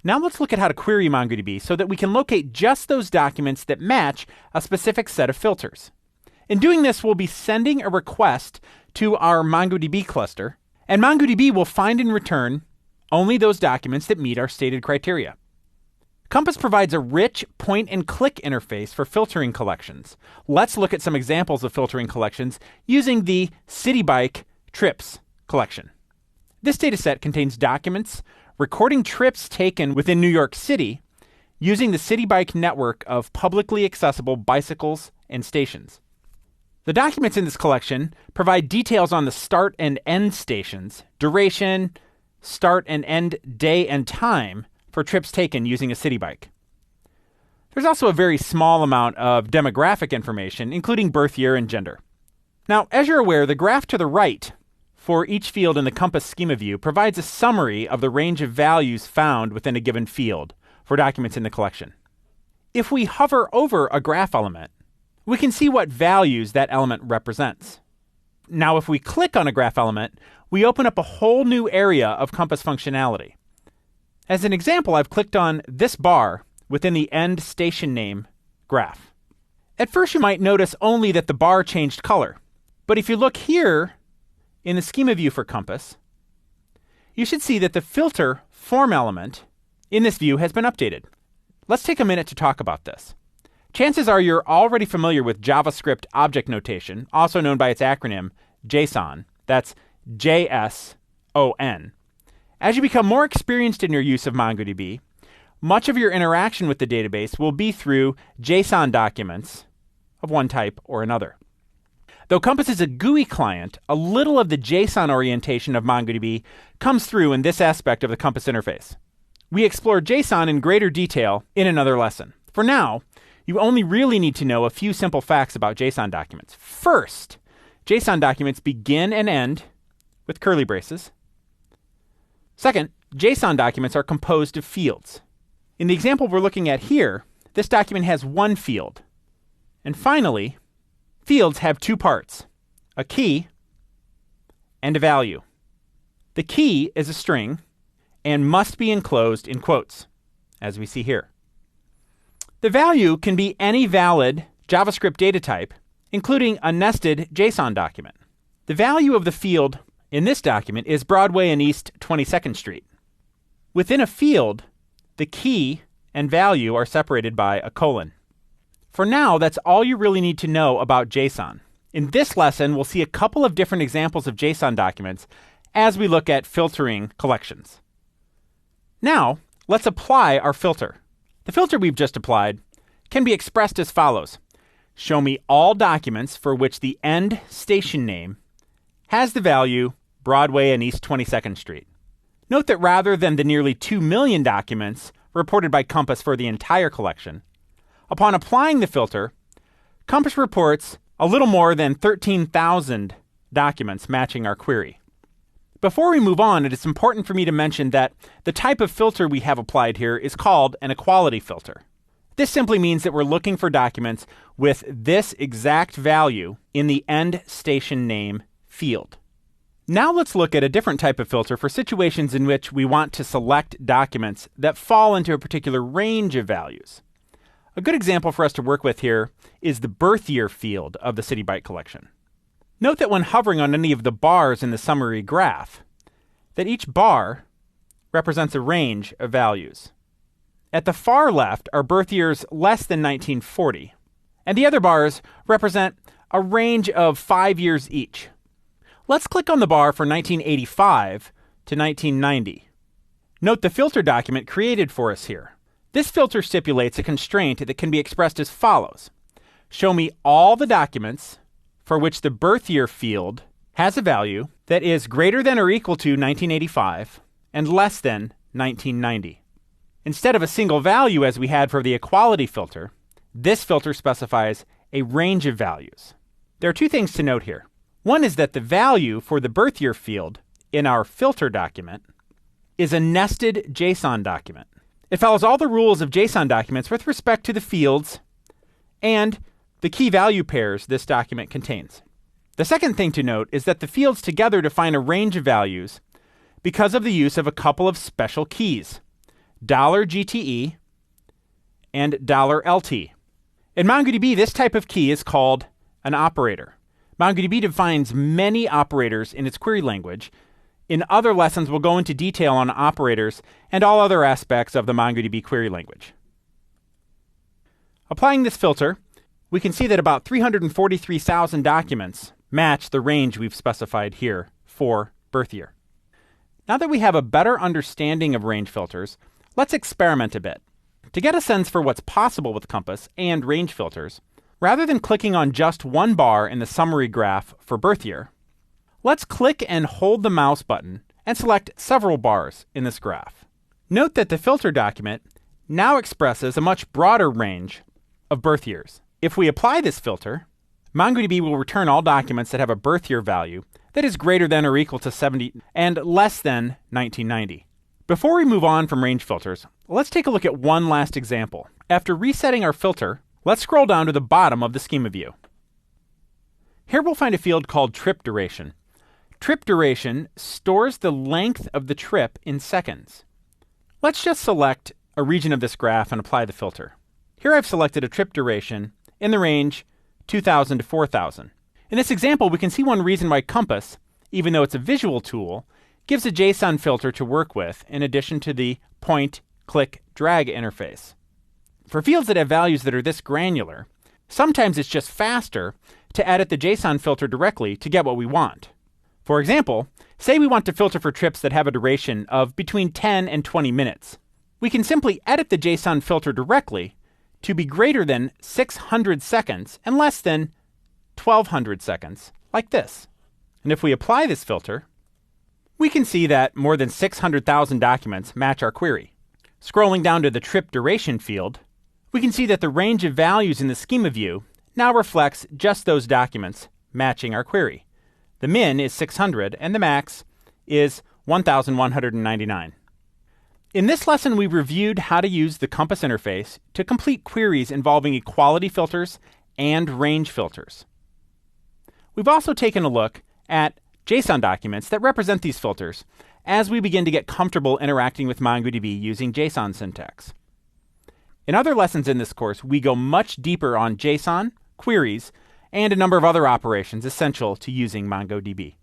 Now let's look at how to query MongoDB so that we can locate just those documents that match a specific set of filters. In doing this, we'll be sending a request to our MongoDB cluster, and MongoDB will find and return only those documents that meet our stated criteria. Compass provides a rich point-and-click interface for filtering collections. Let's look at some examples of filtering collections using the City Bike trips collection. This dataset contains documents recording trips taken within New York City using the City Bike network of publicly accessible bicycles and stations. The documents in this collection provide details on the start and end stations, duration, start and end day and time for trips taken using a City Bike. There's also a very small amount of demographic information, including birth year and gender. Now, as you're aware, the graph to the right for each field in the Compass schema view provides a summary of the range of values found within a given field for documents in the collection. If we hover over a graph element, we can see what values that element represents. Now, if we click on a graph element, we open up a whole new area of Compass functionality. As an example, I've clicked on this bar within the end station name graph. At first, you might notice only that the bar changed color. But if you look here in the schema view for Compass, you should see that the filter form element in this view has been updated. Let's take a minute to talk about this. Chances are you're already familiar with JavaScript object notation, also known by its acronym JSON. That's JSON. As you become more experienced in your use of MongoDB, much of your interaction with the database will be through JSON documents of one type or another. Though Compass is a GUI client, a little of the JSON orientation of MongoDB comes through in this aspect of the Compass interface. We explore JSON in greater detail in another lesson. For now, you only really need to know a few simple facts about JSON documents. First, JSON documents begin and end with curly braces. Second, JSON documents are composed of fields. In the example we're looking at here, this document has one field. And finally, fields have two parts, a key and a value. The key is a string and must be enclosed in quotes, as we see here. The value can be any valid JavaScript data type, including a nested JSON document. The value of the field in this document is Broadway and East 22nd Street. Within a field, the key and value are separated by a colon. For now, that's all you really need to know about JSON. In this lesson, we'll see a couple of different examples of JSON documents as we look at filtering collections. Now, let's apply our filter. The filter we've just applied can be expressed as follows. Show me all documents for which the end station name has the value Broadway and East 22nd Street. Note that rather than the nearly 2 million documents reported by Compass for the entire collection, upon applying the filter, Compass reports a little more than 13,000 documents matching our query. Before we move on, it is important for me to mention that the type of filter we have applied here is called an equality filter. This simply means that we're looking for documents with this exact value in the end station name field. Now let's look at a different type of filter for situations in which we want to select documents that fall into a particular range of values. A good example for us to work with here is the birth year field of the City Bike collection. Note that when hovering on any of the bars in the summary graph, that each bar represents a range of values. At the far left are birth years less than 1940, and the other bars represent a range of 5 years each. Let's click on the bar for 1985 to 1990. Note the filter document created for us here. This filter stipulates a constraint that can be expressed as follows. Show me all the documents for which the birth year field has a value that is greater than or equal to 1985 and less than 1990. Instead of a single value as we had for the equality filter, this filter specifies a range of values. There are two things to note here. One is that the value for the birth year field in our filter document is a nested JSON document. It follows all the rules of JSON documents with respect to the fields and the key value pairs this document contains. The second thing to note is that the fields together define a range of values because of the use of a couple of special keys. $GTE and $LT. In MongoDB, this type of key is called an operator. MongoDB defines many operators in its query language. In other lessons, we'll go into detail on operators and all other aspects of the MongoDB query language. Applying this filter, we can see that about 343,000 documents match the range we've specified here for birth year. Now that we have a better understanding of range filters, let's experiment a bit. To get a sense for what's possible with Compass and range filters, rather than clicking on just one bar in the summary graph for birth year, let's click and hold the mouse button and select several bars in this graph. Note that the filter document now expresses a much broader range of birth years. If we apply this filter, MongoDB will return all documents that have a birth year value that is greater than or equal to 70 and less than 1990. Before we move on from range filters, let's take a look at one last example. After resetting our filter, let's scroll down to the bottom of the schema view. Here we'll find a field called trip duration. Trip duration stores the length of the trip in seconds. Let's just select a region of this graph and apply the filter. Here I've selected a trip duration in the range 2,000 to 4,000. In this example, we can see one reason why Compass, even though it's a visual tool, gives a JSON filter to work with in addition to the point, click, drag interface. For fields that have values that are this granular, sometimes it's just faster to edit the JSON filter directly to get what we want. For example, say we want to filter for trips that have a duration of between 10 and 20 minutes. We can simply edit the JSON filter directly to be greater than 600 seconds and less than 1,200 seconds, like this. And if we apply this filter, we can see that more than 600,000 documents match our query. Scrolling down to the trip duration field, we can see that the range of values in the schema view now reflects just those documents matching our query. The min is 600 and the max is 1,199. In this lesson, we reviewed how to use the Compass interface to complete queries involving equality filters and range filters. We've also taken a look at JSON documents that represent these filters as we begin to get comfortable interacting with MongoDB using JSON syntax. In other lessons in this course, we go much deeper on JSON, queries, and a number of other operations essential to using MongoDB.